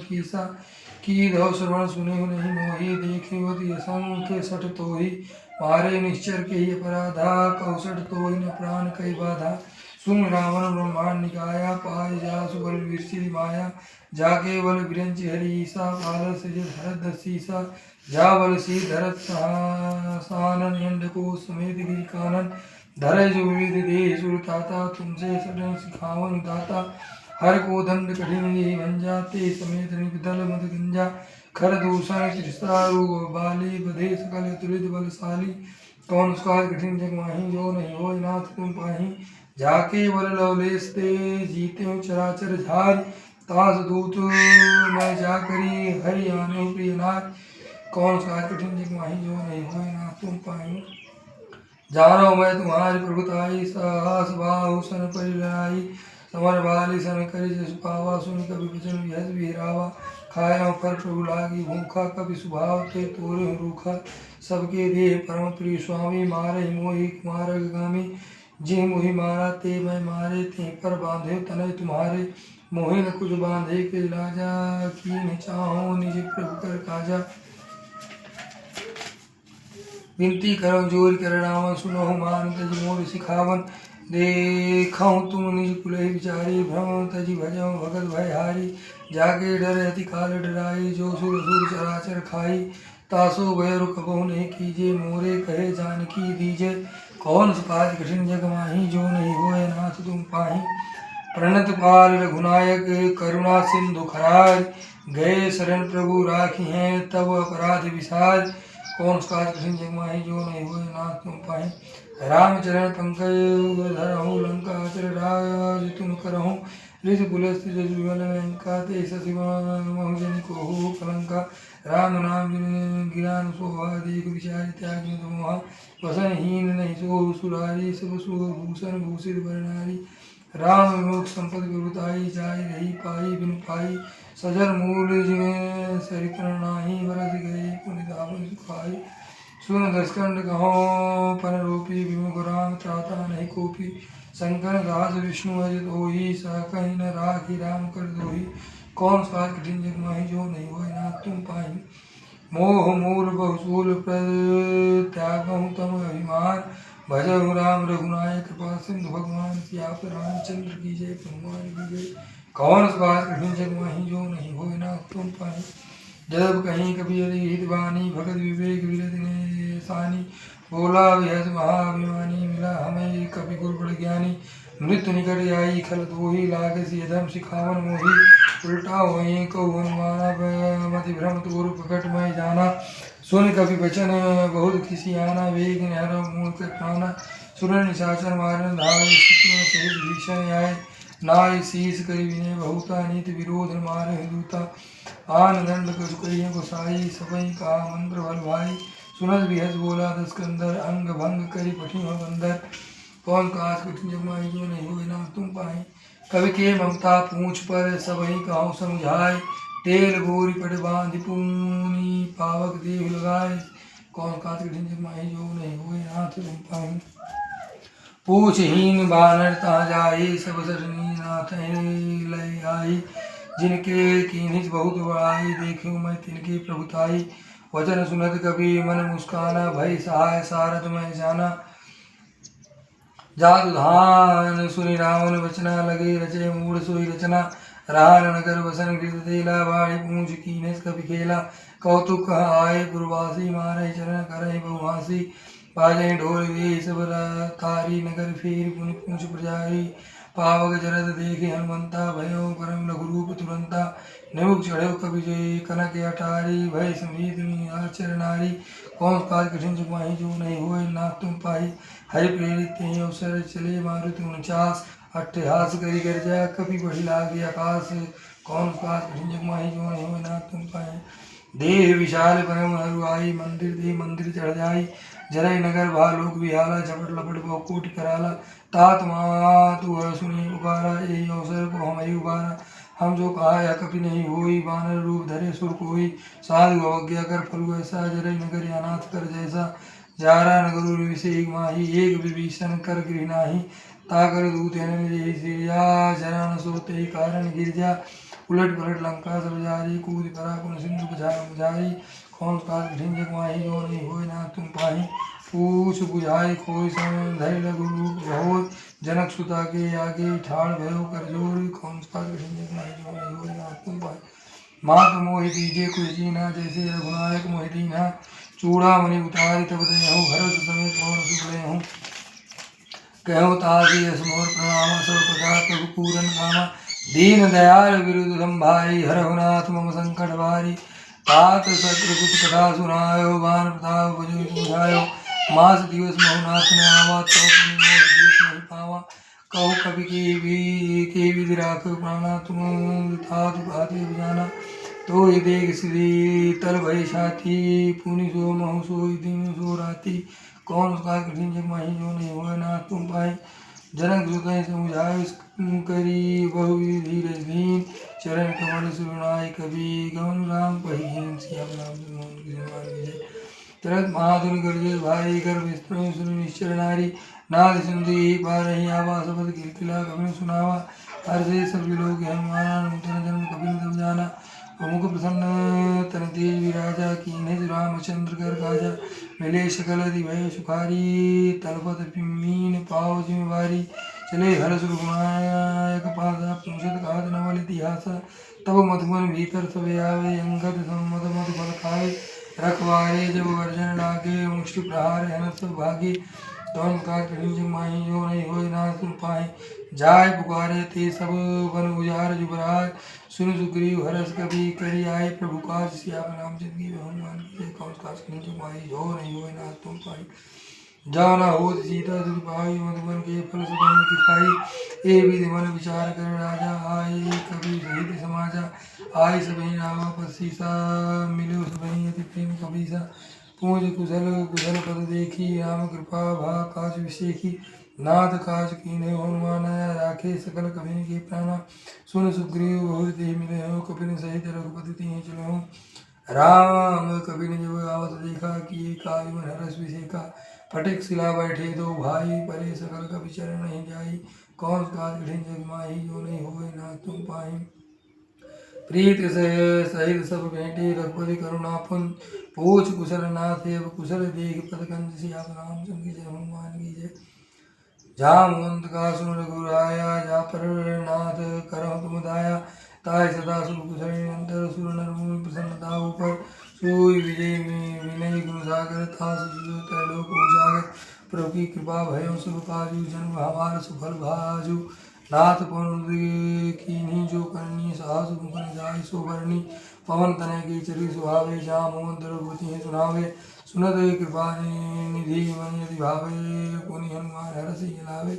कीसा की धौ श्रवण सुने नहीं मोहि देखे वति असंख्य सठ तो ही मारे निश्चर के ही अपराधा कौसठ तो ही न प्राण कई बाधा सुन रावण ब्रह्मांड निकाया पाय जा सुबल विरसी माया जाके बल विरंच हरीसा बाल सज धरत सीसा जा बल सी धरत सानन यंड को समेत गिरी कानन धरे जो विविध देह सुरताता तुमसे सडन सिखावन दाता हर को दंड कठिन ये भंजा ते समेत निबदल मद गंजा खर दूषण त्रिस्तारु बाली बधे सकल तुलित बलशाली कौन उसका कठिन जग माही जो नहीं हो नाथ तुम पाही जाके बल लवलेस ते जीते चराचर झार तास दूत मैं जा करी हरि आने प्रिय नाथ कौन उसका कठिन जग माही जो नहीं हो नाथ तुम पाही जानो मैं तुम्हारी प्रभुताई साहस बाहु सन परिलाई समर बाली सन करी जस पावा सुन कभी वचन विहस विहरावा खाया फल प्रभु लागी भूखा कभी स्वभाव थे तोरे रूखा सबके देह परम प्रिय स्वामी मारे मोहि मार्ग गामी जे मोहि मारा ते मैं मारे ते पर बांधे तनय तुम्हारे मोहि न कुछ बांधे के लाजा की न चाहो निज प्रभु कर काजा विनती करो जोर कर रावण सुनो मान तज मोर सिखावन देखऊँ तुम निज कुलहि विचारी भ्रम तजी भजो भगत भय हारी जागे डर अति काल डराई जो सुर सुर चराचर खाई तासो भय रुकबहु नहीं कीजे मोरे कहे जानकी दीजे कौन सुकाज कठिन जग माही जो नहीं होए नाथ तुम पाही प्रणत पाल रघुनायक करुणा सिंधु खराज गए शरण प्रभु राखी हैं तब अपराध विसार कौन सुकाज कठिन जग माही जो नहीं होए नाथ तुम पाही रामचरण पंकज धरहूँ लंका चर राज तुम करहूँ ऋष पुलस्त जजुगल लंका ते सशिवजन को हो कलंका राम नाम गिरान सोहा देख विचार त्याग मोहा वसनहीन नहीं सो सुरारी सब सुभूषण भूषित बरनारी राम विमुख संपद गुरुताई जाय रही पाई बिन पाई सजर मूल जिन्हें सरित्र नाही बरस गए पुनितापन सुखाई सुन दसकंड कहो पन रूपी विमुख राम त्राता नहीं कोपी शंकर दास विष्णु अज दोही सा कहीं न राखी राम कर दोही कौन सा कठिन जग माही जो नहीं हो नाथ तुम पाही मोह मूल बहुसूल त्यागहु तम अभिमान भजहु राम रघुनायक कृपा सिंधु भगवान सियाप रामचंद्र की जय हनुमान की जय कौन सा कठिन जग माही जो नहीं हो नाथ तुम पाही जब कहीं कभी हित वाणी भगत विवेक विरत ने सानी बोला विहस महाभिमानी मिला हमें कभी गुरु बड़ ज्ञानी मृत्यु निकट आई खल दोही लाग सियधम सिखावन मोही उल्टा वहीं को हनुमाना मति भ्रम तोर प्रकट मैं जाना सुन कभी वचन बहुत किसी आना वेग नहर मूल कर पाना सुरन निशाचर मारन धार सहित भीषण आए नाय शीस करी विनय बहुता नीति विरोध मारे दूता आन दंड कई गोसाई सबई का मंत्र बल भाई सुनत विहस बोला दस्कंदर अंग भंग करी पठी बंदर कौन काज कठिन जग माही जो नहीं हुए ना तुम पाए कवि के ममता पूछ पर सबही कहो समझाए तेल गोरी पट बांधि पूनी पावक देव लगाए कौन काज कठिन जग माही जो नहीं हुए ना तुम पाए पूछहीन बानर तहाँ जाई सब सरनी नाथ लय आई जिनके कीन्हित बहुत बड़ाई देखूँ मैं तिनकी प्रभुताई वचन सुनत कभी मन मुस्काना भय सहाय सारद मैं जाना जादु धान सुनि रावण वचना लगे रचे मूढ़ सोई रचना रान नगर वसन गिर देला बाड़ी पूंछ कीन्हित कभी खेला कौतुक आए पुरवासी मारे चरण करे बहुहासी बाजे ढोल वे सब तारी नगर फेर पुनि पूंछ प्रजारी पावक जरद देखे हनुमंता भयो परम लघु रूप तुरंता निमुख चढ़ो कवि जय कनक अटारी भय समीत आचर नारी कौन काज कठिन जग माही जो नहीं होए नाथ तुम पाही हरि प्रेरित अवसर चले मारुति 49 अट्ठहास करी गर्जा कपि बढ़ी लागे आकाश कौन काज कठिन जग माही जो नहीं होए नाथ तुम पाही देह विशाल परम हरुआई मंदिर दे मंदिर चढ़ जाई जरय नगर भालोक विहाला झपट लपट बहु कोटि कराला तात मातु सुनी उबारा यही अवसर को हमारी उबारा हम जो कहा या कभी नहीं होई बानर रूप धरे सुर कोई साधु अवज्ञा कर फल ऐसा जरय नगर अनाथ कर जैसा जारा नगर विषेक माही एक विभीषण कर गृहनाही ताकर दूत सिया जरा न सोते कारण गिरजा उलट पलट लंका सब जारी, कूद परा कुन सिंधु बुझारी, कौन काज कठिन जग माही जो नहीं होय ना तुम पाही, पूछ बुझाई खोई समय धैर्य लघु रूप घोर, जनक सुता के आगे ठाड़ भयो कर जोर, कौन काज कठिन जग माही जो नहीं होय ना तुम पाही, मात मोहि दीजे कुछ जीना जैसे रघुनायक मोहि दीना, चूड़ामणि उतारी तब देहु हरष समेत पवन सुत लेहु, कहूँ ताकि यस मोर प्रणाम सब प्रकार प्रभु पूरन कामा, दीन दयाल विरुद्ध संभारी हरहु नाथ मम संकट भारी, तात सकृत कथा सुनायो बान प्रताप बजो समझायो, मास दिवस महुनाथ ने आवा तो पुनि मोह दियत नहीं पावा, कहु कवि की विधि राखो प्राणा तुम तातु घाति जाना, तो ये देख श्री तल भय छाती, पुनि सो महु सो दिन सो राती, कौन उसका कठिन जग माही जो नहीं होय ना तुम पाई, जनक सुतहि समुझाय करी बहु धीर दीन, चरण कमल सुनाय कवि गौन राम पहिन सिया राम विजय, तरत महाधुन गर्जे भाई कर विस्तृत सुन निश्चर नारी, नाद सिंधु पार ही आवा शबद किलकिला कवि सुनावा, हर से सब लोग हनुमाना नूतन जन्म कपिल तब जाना, मुख प्रसन्न तन तेज विराजा कीन्ह रामचंद्र कर काजा, मिले सकल दिभय सुखारी, तलपत मीन पाव जिम्मेवारी, चले हर्ष रघुनायक पासा, पूछत कहत नवल इतिहास, तब मधुबन भीतर सब आवे, अंगद सम्मत मत फल खाए, रखवारे जब वर्जन लागे, मुष्टि प्रहार हनत सब भागे, कौन का कठिन जग माही जो नहीं होय ना तुम पाए, जाय पुकारे ते सब बन उजार जुबराय, सुन सुग्रीव हरष कभी करी आए, प्रभु काज सियावर रामचंद्र की हनुमान की जय, कौन काज कठिन जग माही जो नहीं होय ना तुम पाए, जाना होत सीता दुख पाई, मधुबन के फल सुगंध किफाई, ए विधि मन विचार कर राजा आए, कभी सहित समाजा, आय सबहि रामा पसीसा, मिलो सबहि अति प्रेम कबीसा, पूज कुशल कुशल पद देखी, राम कृपा भा काज विसेखी, नाथ काज कीन्हे हनुमान राखे, सकल कबिन के प्राणा, सुन सुग्रीव बहुत देह मिले हो, कपिन सहित रघुपति तिन्हि चलहु, राम कबिन जब आवत देखा, किए काज मन हरष विसेखा, फटिक सिला बैठे दो भाई, परे सकल कपि चरण नहीं जाई, कौन काज कठिन जग माही जो नहीं होय ना तुम पाही, प्रीत से सहित सब भेंटे रघुपति करुणापुन, पूछ कुशल नाथ अब कुशल देख पद कंज सियावर रामचंद्र की जय, हनुमान की जय, जहाँ मुंत का सुन रघुराया, जा पर नाथ करहु तुम दाया, ताय सदा सुख कुशल निरंतर, सुर नर मुनि प्रसन्नता ऊपर, सोई विजय में विनय गुण सागर, तास जियो त्रैलोक उजागर, प्रभु की कृपा भयो सब काजू, जन्म हमार सुफल भाजू, नाथ पवन कीन्ही जो करनी, साहस मुखन जाय सो बरनी, पवन तनय के चरि सुहावे, जहाँ मोहन रघुपति सुनावे, सुनत कृपा निधि मन यदि भावे, पुनि हनुमान हरष लावे,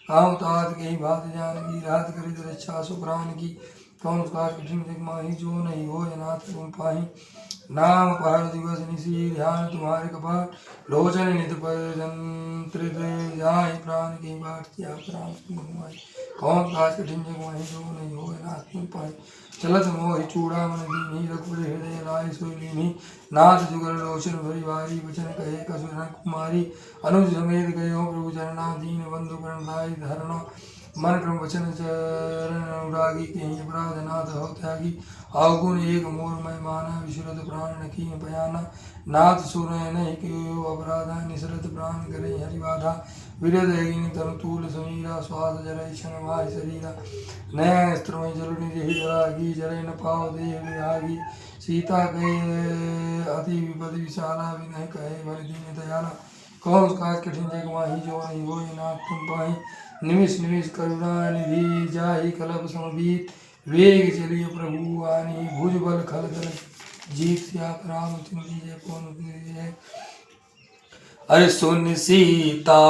काम तात के बात जानकी, रात करित रक्षा सुप्राण की, कौन काज कठिन जग माही जो नहीं होय नाथ तुम पाही, नाम पहर दिवस निशि ध्यान तुम्हारे कपार, लोचन नित पर जंत्रित जाहि प्राण की बाट क्या प्राण घुमाई, कौन काज कठिन जग माही जो नहीं होय नाथ तुम पाही, चलत मोहि चूड़ामणि दीन्ही, रघुपति हृदय लाय सोई लीन्ही, नाथ जुगल लोचन भरि भारी, वचन कहे कसुर कुमारी, अनुज समेत गयो प्रभु चरना, दीन बंधु प्रणताय धरना, मन क्रम वचन चरण अनुरागी, कहीं अपराध नाथ हो त्यागी, अवगुण एक मोर मैं माना, विशुरत प्राण नकी बयाना, नाथ सुर नहीं क्यों अपराधा, निसरत प्राण करे हरि बाधा, विरद तनु तूल समीरा, श्वास जरय क्षण माय शरीरा, नयन स्त्रमय जल निधि जरागी, जरय न पाव देह विरागी, सीता कहे अति विपद विशाला, विनय कहे बल दीन दयाला, कौन काज कठिन जग माही जो नहीं होय नाथ तुम पाही, निमिष निमिष करुणा निधि जाहि कलप समबीत, वेग चलिए प्रभु आनी, भुज बल खल दल जीत, सियावर रामचंद्र की जय, पवन की जय, अरे सुन सीता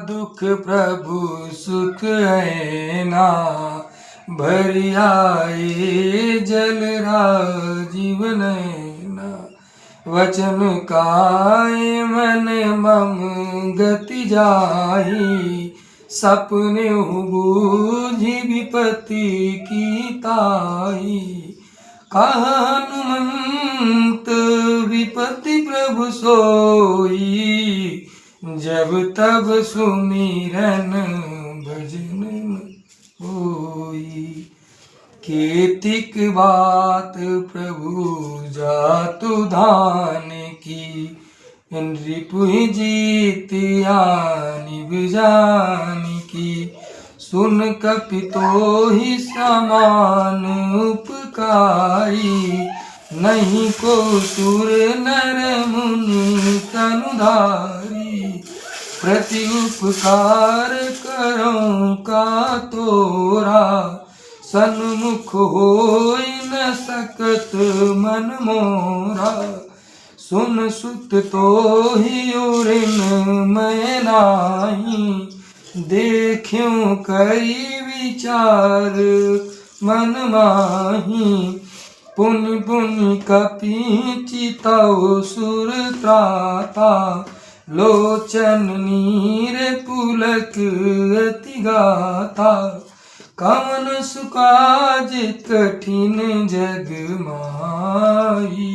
दुख प्रभु सुख है ना, भरि आए जल राजीव नैना, वचन काय मन मम गति जाहि, सपने बूझि विपत्ति की ताई, हनुमंत विपत्ति प्रभु सोई, जब तब सुमिरन भजन होई, केतिक बात प्रभु जातु धान की, रिपु जीत आनि जान की। सुन कपितो ही समान उपकारी, नहीं को सुर नर मुनि तनुधारी। प्रति उपकार करो का तोरा, सन्मुख होई न सकत मन मोरा। सुन सुत तो ही उरिन मैं नाही, देख्यूं कई विचार मन माही। पुनि पुनि कपि चितौ सुर त्राता, लोचन नीर पुलक अति गाता। कवन सुकाज कठिन जग माही,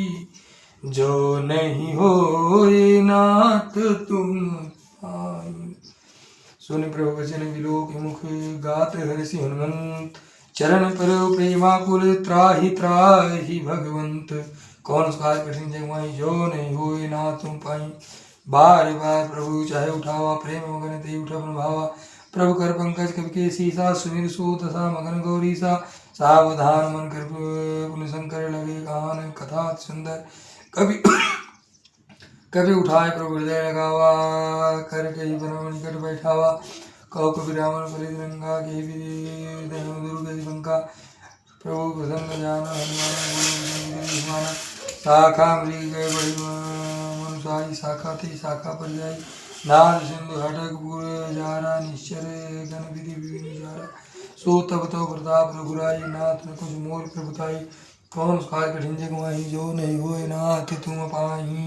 जो नहीं होए नाथ तुम आई। सुन प्रभु वचन विलोक मुख, गात हर्षि हनुमंत। चरण पर प्रेमाकुल, त्राहि त्राहि भगवंत। कौन सुकाज कठिन जग माही, जो नहीं होए नाथ तुम पाई। बार बार प्रभु चाहे उठावा, प्रेम मगन ते उठा मन भावा। प्रभु कर पंकज कवि के सीसा, सुमिर सो दशा मगन गौरीसा। सावधान मन कर पुनि शंकर लगे गान, कथा सुंदर कवि कभी उठाए प्रभु हृदय लगावा, कर कही बन निकट बैठावा। कहो कभी रावण बलि रंगा, के दुर्ग लंका। प्रभु प्रसन्न जाना हनुमान, शाखा मृग गए बड़ी मनुषाई। शाखा थी शाखा पर जाई, नाद सिंधु हटक पुर जारा। निश्चर गण विधि विभिन्न जारा, सो तब तो प्रताप रघुराई। नाथ न कुछ मोर प्रभुताई, कौन सुकाज कठिन जग माही, जो नहीं होए नाथ तुम पाही।